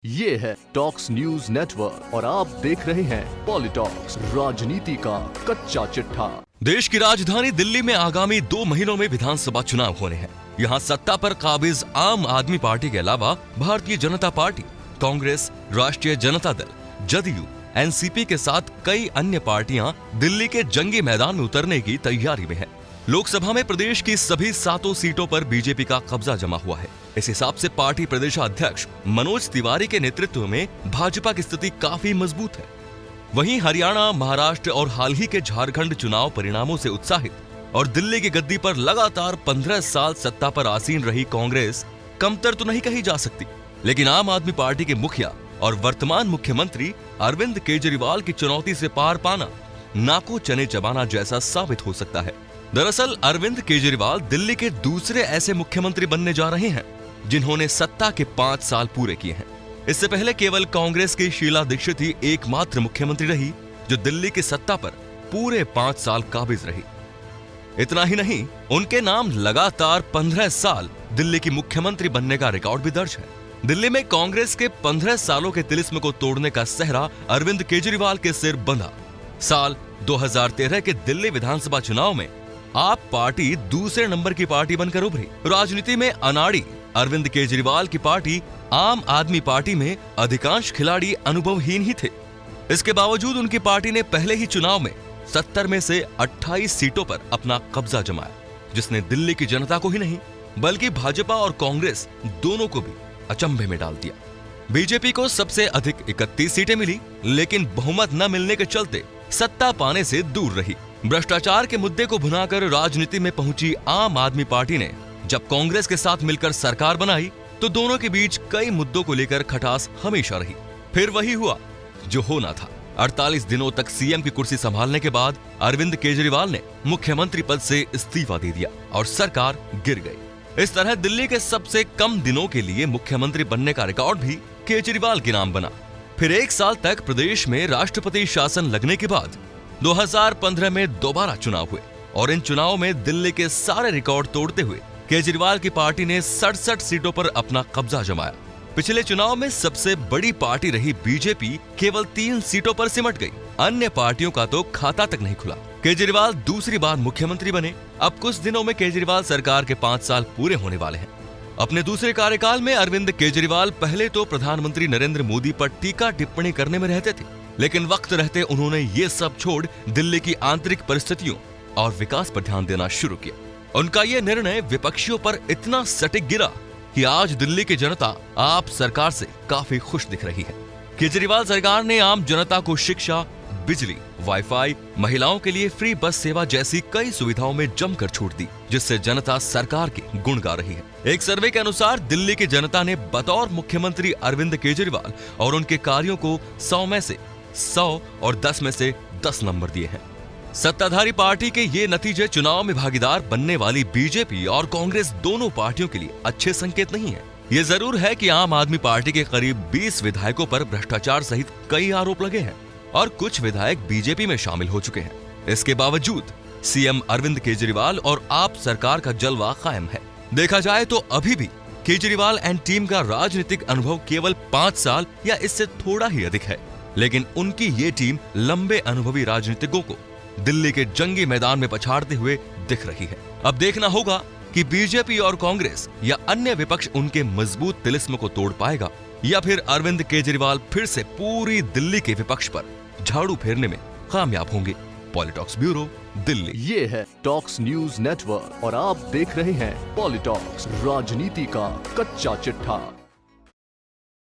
ये है talks news network और आप देख रहे हैं पॉलिटॉक्स, राजनीति का कच्चा चिट्ठा। देश की राजधानी दिल्ली में आगामी 2 महीनों में विधानसभा चुनाव होने हैं। यहाँ सत्ता पर काबिज आम आदमी पार्टी के अलावा भारतीय जनता पार्टी, कांग्रेस, राष्ट्रीय जनता दल, जदयू, एनसीपी के साथ कई अन्य पार्टियां दिल्ली के जंगी मैदान में उतरने की तैयारी में है। लोकसभा में प्रदेश की सभी 7 सीटों पर बीजेपी का कब्जा जमा हुआ है। इस हिसाब से पार्टी प्रदेशाध्यक्ष मनोज तिवारी के नेतृत्व में भाजपा की स्थिति काफी मजबूत है। वहीं हरियाणा, महाराष्ट्र और हाल ही के झारखंड चुनाव परिणामों से उत्साहित और दिल्ली की गद्दी पर लगातार 15 साल सत्ता पर आसीन रही कांग्रेस कमतर तो नहीं कही जा सकती, लेकिन आम आदमी पार्टी के मुखिया और वर्तमान मुख्यमंत्री अरविंद केजरीवाल की चुनौती से पार पाना नाको चने चबाना जैसा साबित हो सकता है। दरअसल अरविंद केजरीवाल दिल्ली के दूसरे ऐसे मुख्यमंत्री बनने जा रहे हैं जिन्होंने सत्ता के 5 साल पूरे किए हैं। इससे पहले केवल कांग्रेस की शीला दीक्षित ही एकमात्र मुख्यमंत्री रही जो दिल्ली की सत्ता पर पूरे 5 साल काबिज रही। इतना ही नहीं, उनके नाम लगातार 15 साल दिल्ली की मुख्यमंत्री बनने का रिकॉर्ड भी दर्ज है। दिल्ली में कांग्रेस के 15 सालों के तिलिस्म को तोड़ने का सेहरा अरविंद केजरीवाल के सिर बंधा। साल 2013 के दिल्ली विधानसभा चुनाव में आप पार्टी दूसरे नंबर की पार्टी बनकर उभरी। राजनीति में अनाड़ी अरविंद केजरीवाल की पार्टी आम आदमी पार्टी में अधिकांश खिलाड़ी अनुभवहीन ही थे। इसके बावजूद उनकी पार्टी ने पहले ही चुनाव में 70 में से 28 सीटों पर अपना कब्जा जमाया, जिसने दिल्ली की जनता को ही नहीं बल्कि भाजपा और कांग्रेस दोनों को भी अचंभे में डाल दिया। बीजेपी को सबसे अधिक 31 सीटें मिली, लेकिन बहुमत न मिलने के चलते सत्ता पाने से दूर रही। भ्रष्टाचार के मुद्दे को भुनाकर राजनीति में पहुंची आम आदमी पार्टी ने जब कांग्रेस के साथ मिलकर सरकार बनाई तो दोनों के बीच कई मुद्दों को लेकर खटास हमेशा रही। फिर वही हुआ जो होना था। 48 दिनों तक सीएम की कुर्सी संभालने के बाद अरविंद केजरीवाल ने मुख्यमंत्री पद से इस्तीफा दे दिया और सरकार गिर गई। इस तरह दिल्ली के सबसे कम दिनों के लिए मुख्यमंत्री बनने का रिकॉर्ड भी केजरीवाल के नाम बना। फिर 1 साल तक प्रदेश में राष्ट्रपति शासन लगने के बाद 2015 में दोबारा चुनाव हुए और इन चुनावों में दिल्ली के सारे रिकॉर्ड तोड़ते हुए केजरीवाल की पार्टी ने 67 सीटों पर अपना कब्जा जमाया। पिछले चुनाव में सबसे बड़ी पार्टी रही बीजेपी केवल 3 सीटों पर सिमट गई। अन्य पार्टियों का तो खाता तक नहीं खुला। केजरीवाल दूसरी बार मुख्यमंत्री बने। अब कुछ दिनों में केजरीवाल सरकार के 5 साल पूरे होने वाले हैं। अपने दूसरे कार्यकाल में अरविंद केजरीवाल पहले तो प्रधानमंत्री नरेंद्र मोदी पर टीका टिप्पणी करने में रहते थे, लेकिन वक्त रहते उन्होंने ये सब छोड़ दिल्ली की आंतरिक परिस्थितियों और विकास पर ध्यान देना शुरू किया। उनका ये निर्णय विपक्षियों पर इतना सटीक गिरा कि आज दिल्ली की जनता आप सरकार से काफी खुश दिख रही है। केजरीवाल सरकार ने आम जनता को शिक्षा, बिजली, वाईफाई, महिलाओं के लिए फ्री बस सेवा जैसी कई सुविधाओं में जमकर छूट दी, जिससे जनता सरकार के गुण गा रही है। एक सर्वे के अनुसार दिल्ली की जनता ने बतौर मुख्यमंत्री अरविंद केजरीवाल और उनके कार्यों को 100 में से 100 और 10 में से 10 नंबर दिए हैं। सत्ताधारी पार्टी के ये नतीजे चुनाव में भागीदार बनने वाली बीजेपी और कांग्रेस दोनों पार्टियों के लिए अच्छे संकेत नहीं है। ये जरूर है कि आम आदमी पार्टी के करीब 20 विधायकों पर भ्रष्टाचार सहित कई आरोप लगे हैं और कुछ विधायक बीजेपी में शामिल हो चुके हैं। इसके बावजूद सीएम अरविंद केजरीवाल और आप सरकार का जलवा कायम है। देखा जाए तो अभी भी केजरीवाल एंड टीम का राजनीतिक अनुभव केवल 5 साल या इससे थोड़ा ही अधिक है, लेकिन उनकी ये टीम लंबे अनुभवी राजनीतिकों को दिल्ली के जंगी मैदान में पछाड़ते हुए दिख रही है। अब देखना होगा कि बीजेपी और कांग्रेस या अन्य विपक्ष उनके मजबूत तिलिस्म को तोड़ पाएगा या फिर अरविंद केजरीवाल फिर से पूरी दिल्ली के विपक्ष पर झाड़ू फेरने में कामयाब होंगे। पॉलिटॉक्स ब्यूरो, दिल्ली। ये है टॉक्स न्यूज नेटवर्क और आप देख रहे हैं पॉलिटॉक्स, राजनीति का कच्चा चिट्ठा।